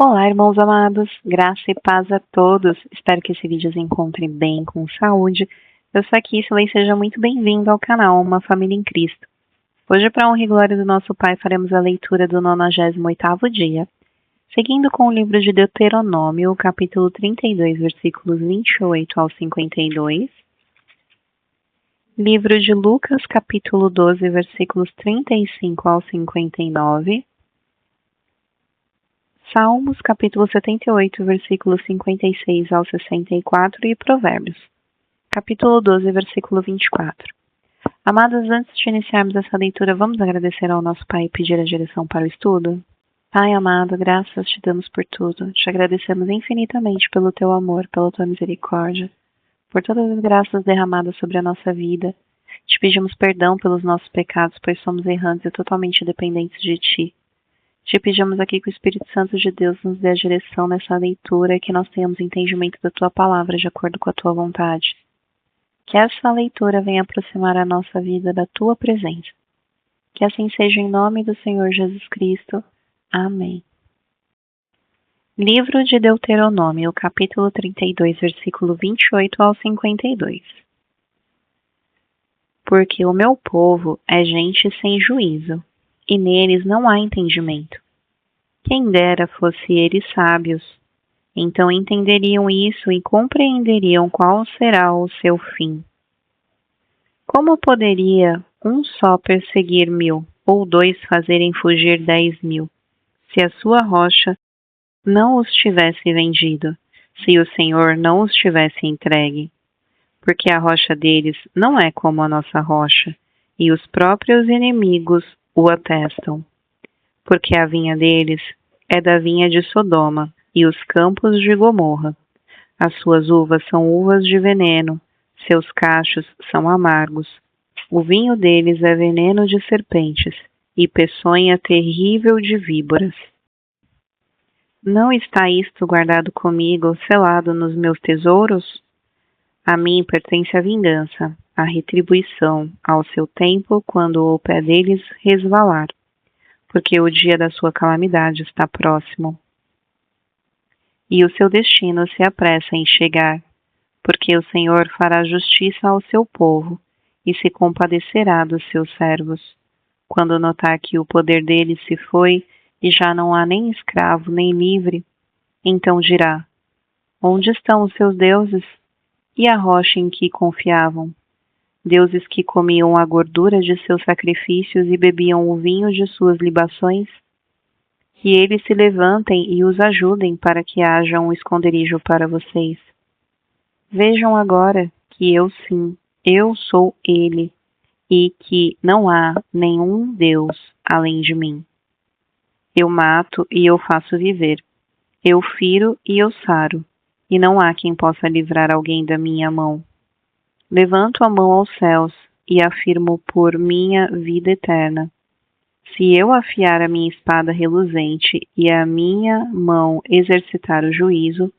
Olá, irmãos amados, graça e paz a todos. Espero que esse vídeo os encontre bem, com saúde. Eu sou a Kissela e seja muito bem-vindo ao canal Uma Família em Cristo. Hoje, para a honra e glória do nosso Pai, faremos a leitura do 98º dia, seguindo com o livro de Deuteronômio, capítulo 32, versículos 28 ao 52. Livro de Lucas, capítulo 12, versículos 35 ao 59. Salmos, capítulo 78, versículos 56 ao 64 e Provérbios, capítulo 12, versículo 24. Amados, antes de iniciarmos essa leitura, vamos agradecer ao nosso Pai e pedir a direção para o estudo? Pai amado, graças te damos por tudo. Te agradecemos infinitamente pelo teu amor, pela tua misericórdia, por todas as graças derramadas sobre a nossa vida. Te pedimos perdão pelos nossos pecados, pois somos errantes e totalmente dependentes de ti. Te pedimos aqui que o Espírito Santo de Deus nos dê a direção nessa leitura e que nós tenhamos entendimento da Tua palavra de acordo com a Tua vontade. Que essa leitura venha aproximar a nossa vida da Tua presença. Que assim seja em nome do Senhor Jesus Cristo. Amém. Livro de Deuteronômio, capítulo 32, versículo 28 ao 52. Porque o meu povo é gente sem juízo, e neles não há entendimento. Quem dera fosse eles sábios, então entenderiam isso e compreenderiam qual será o seu fim. Como poderia um só perseguir 1000, ou 2 fazerem fugir 10.000, se a sua rocha não os tivesse vendido, se o Senhor não os tivesse entregue? Porque a rocha deles não é como a nossa rocha, e os próprios inimigos o atestam. Porque a vinha deles é da vinha de Sodoma e os campos de Gomorra. As suas uvas são uvas de veneno, seus cachos são amargos. O vinho deles é veneno de serpentes e peçonha terrível de víboras. Não está isto guardado comigo, selado nos meus tesouros? A mim pertence a vingança, a retribuição, ao seu tempo, quando o pé deles resvalar, porque o dia da sua calamidade está próximo. E o seu destino se apressa em chegar, porque o Senhor fará justiça ao seu povo e se compadecerá dos seus servos, quando notar que o poder deles se foi e já não há nem escravo nem livre. Então dirá: onde estão os seus deuses? E a rocha em que confiavam? Deuses que comiam a gordura de seus sacrifícios e bebiam o vinho de suas libações? Que eles se levantem e os ajudem para que haja um esconderijo para vocês. Vejam agora que eu sim, eu sou Ele, e que não há nenhum Deus além de mim. Eu mato e eu faço viver. Eu firo e eu saro, e não há quem possa livrar alguém da minha mão. Levanto a mão aos céus e afirmo por minha vida eterna. Se eu afiar a minha espada reluzente e a minha mão exercitar o juízo,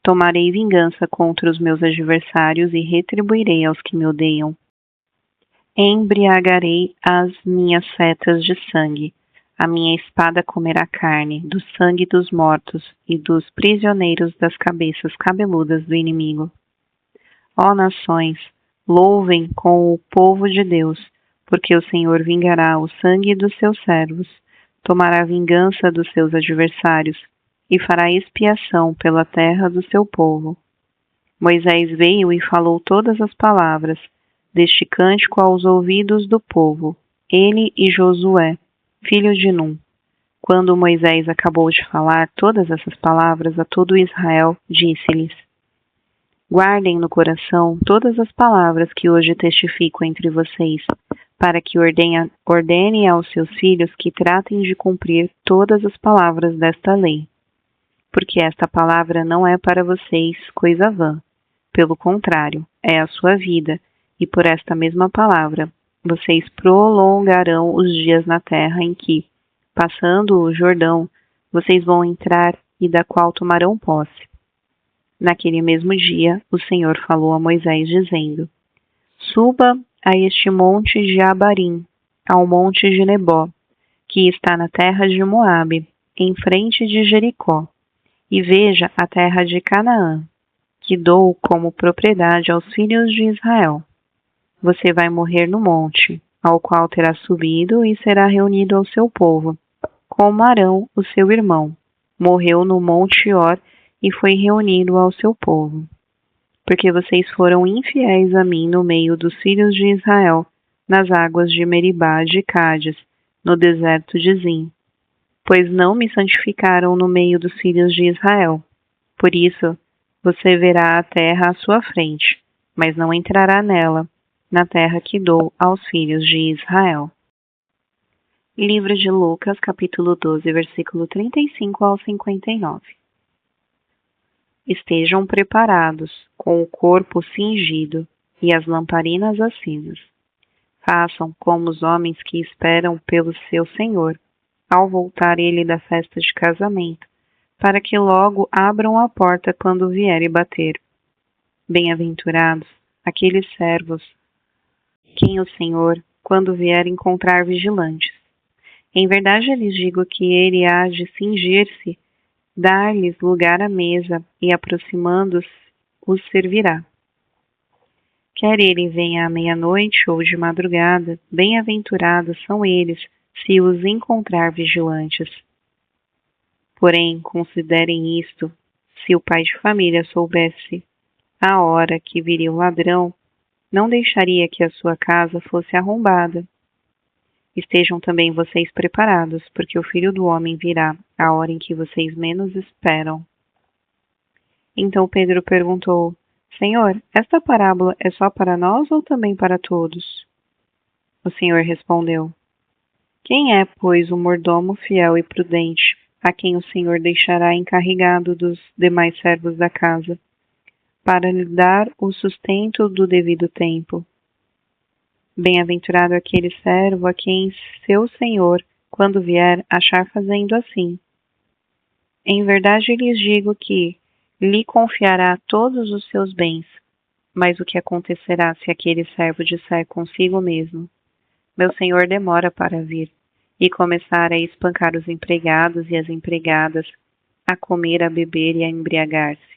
tomarei vingança contra os meus adversários e retribuirei aos que me odeiam. Embriagarei as minhas setas de sangue. A minha espada comerá carne do sangue dos mortos e dos prisioneiros das cabeças cabeludas do inimigo. Ó nações, louvem com o povo de Deus, porque o Senhor vingará o sangue dos seus servos, tomará vingança dos seus adversários e fará expiação pela terra do seu povo. Moisés veio e falou todas as palavras deste cântico aos ouvidos do povo, ele e Josué, filho de Num. Quando Moisés acabou de falar todas essas palavras a todo Israel, disse-lhes: guardem no coração todas as palavras que hoje testifico entre vocês, para que ordene aos seus filhos que tratem de cumprir todas as palavras desta lei. Porque esta palavra não é para vocês coisa vã. Pelo contrário, é a sua vida, e por esta mesma palavra vocês prolongarão os dias na terra em que, passando o Jordão, vocês vão entrar e da qual tomarão posse. Naquele mesmo dia, o Senhor falou a Moisés, dizendo: suba a este monte de Abarim, ao monte de Nebó, que está na terra de Moabe, em frente de Jericó. e veja a terra de Canaã, que dou como propriedade aos filhos de Israel. Você vai morrer no monte, ao qual terá subido e será reunido ao seu povo, como Arão, o seu irmão, morreu no monte Or e foi reunido ao seu povo. Porque vocês foram infiéis a mim no meio dos filhos de Israel, nas águas de Meribá de Cádiz, no deserto de Zim. Pois não me santificaram no meio dos filhos de Israel. Por isso, você verá a terra à sua frente, mas não entrará nela, na terra que dou aos filhos de Israel. Livro de Lucas, capítulo 12, versículo 35 ao 59. Estejam preparados, com o corpo cingido e as lamparinas acesas. Façam como os homens que esperam pelo seu Senhor, ao voltar ele da festa de casamento, para que logo abram a porta quando vier e bater. Bem-aventurados aqueles servos, quem o Senhor, quando vier, encontrar vigilantes. Em verdade lhes digo que ele há de cingir-se, dar-lhes lugar à mesa e, aproximando-se, os servirá. Quer ele venha à meia-noite ou de madrugada, bem-aventurados são eles, se os encontrar vigilantes. Porém, considerem isto: se o pai de família soubesse a hora que viria o ladrão, não deixaria que a sua casa fosse arrombada. Estejam também vocês preparados, porque o Filho do Homem virá à hora em que vocês menos esperam. Então Pedro perguntou: Senhor, esta parábola é só para nós ou também para todos? O Senhor respondeu: Quem é, pois, o mordomo fiel e prudente, a quem o Senhor deixará encarregado dos demais servos da casa, para lhe dar o sustento do devido tempo? Bem-aventurado aquele servo a quem seu senhor, quando vier, achar fazendo assim. Em verdade lhes digo que lhe confiará todos os seus bens. Mas o que acontecerá se aquele servo disser consigo mesmo: Meu senhor demora para vir, e começar a espancar os empregados e as empregadas, a comer, a beber e a embriagar-se?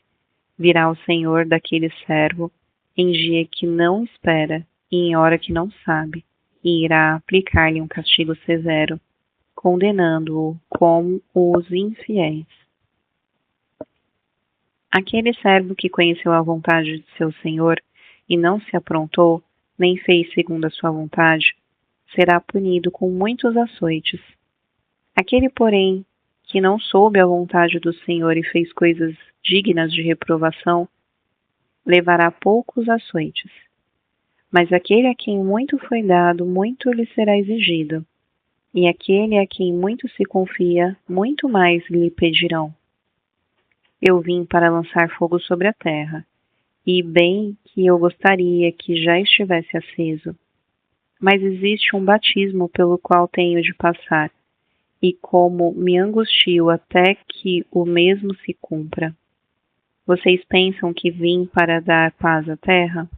Virá o senhor daquele servo em dia que não espera e em hora que não sabe, e irá aplicar-lhe um castigo severo, condenando-o como os infiéis. Aquele servo que conheceu a vontade de seu senhor e não se aprontou, nem fez segundo a sua vontade, será punido com muitos açoites. Aquele, porém, que não soube a vontade do Senhor e fez coisas dignas de reprovação, levará poucos açoites. Mas aquele a quem muito foi dado, muito lhe será exigido, e aquele a quem muito se confia, muito mais lhe pedirão. Eu vim para lançar fogo sobre a terra, e bem que eu gostaria que já estivesse aceso. Mas existe um batismo pelo qual tenho de passar, e como me angustio até que o mesmo se cumpra. Vocês pensam que vim para dar paz à terra?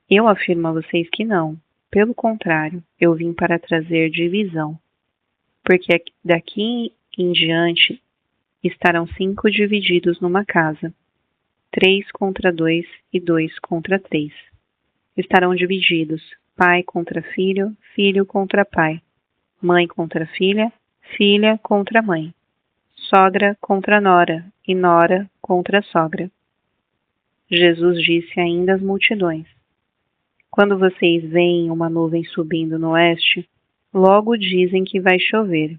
Eu afirmo a vocês que não. Pelo contrário, eu vim para trazer divisão. Porque daqui em diante estarão 5 divididos numa casa, 3 contra 2 e 2 contra 3. Estarão divididos, pai contra filho, filho contra pai, mãe contra filha, filha contra mãe, sogra contra nora e nora contra sogra. Jesus disse ainda às multidões: Quando vocês veem uma nuvem subindo no oeste, logo dizem que vai chover,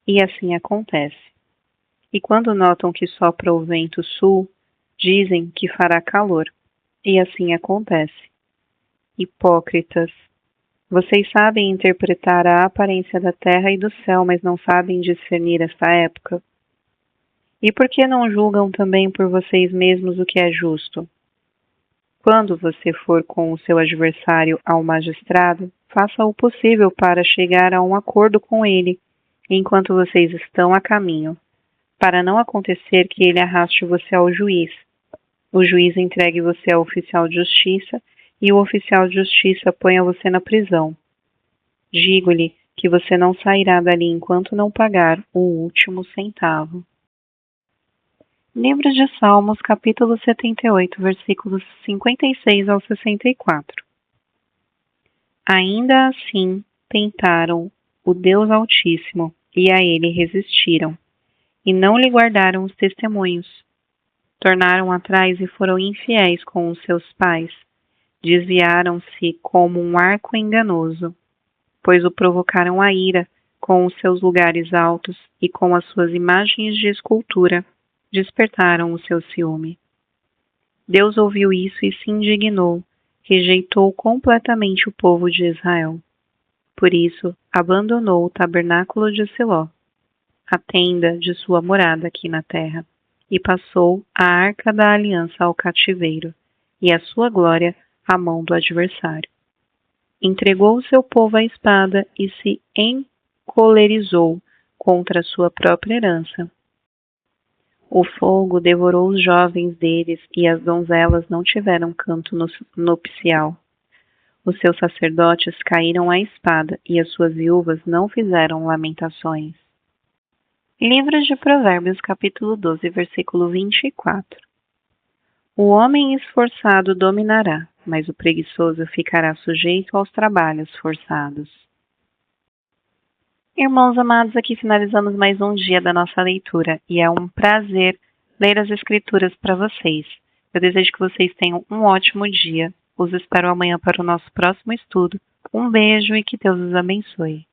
e assim acontece. E quando notam que sopra o vento sul, dizem que fará calor, e assim acontece. Hipócritas! Vocês sabem interpretar a aparência da terra e do céu, mas não sabem discernir esta época. E por que não julgam também por vocês mesmos o que é justo? Quando você for com o seu adversário ao magistrado, faça o possível para chegar a um acordo com ele, enquanto vocês estão a caminho, para não acontecer que ele arraste você ao juiz. O juiz entregue você ao oficial de justiça e o oficial de justiça ponha você na prisão. Digo-lhe que você não sairá dali enquanto não pagar o último centavo. Livro de Salmos, capítulo 78, versículos 56 ao 64. Ainda assim tentaram o Deus Altíssimo e a ele resistiram, e não lhe guardaram os testemunhos. Tornaram atrás e foram infiéis com os seus pais. Desviaram-se como um arco enganoso, pois o provocaram a ira com os seus lugares altos e com as suas imagens de escultura. Despertaram o seu ciúme. Deus ouviu isso e se indignou, rejeitou completamente o povo de Israel. Por isso, abandonou o tabernáculo de Siló, a tenda de sua morada aqui na terra, e passou a arca da aliança ao cativeiro, e a sua glória à mão do adversário. Entregou o seu povo à espada e se encolerizou contra a sua própria herança. O fogo devorou os jovens deles e as donzelas não tiveram canto nupcial. Os seus sacerdotes caíram à espada e as suas viúvas não fizeram lamentações. Livro de Provérbios, capítulo 12, versículo 24. O homem esforçado dominará, mas o preguiçoso ficará sujeito aos trabalhos forçados. Irmãos amados, aqui finalizamos mais um dia da nossa leitura e é um prazer ler as Escrituras para vocês. Eu desejo que vocês tenham um ótimo dia. Os espero amanhã para o nosso próximo estudo. Um beijo e que Deus os abençoe.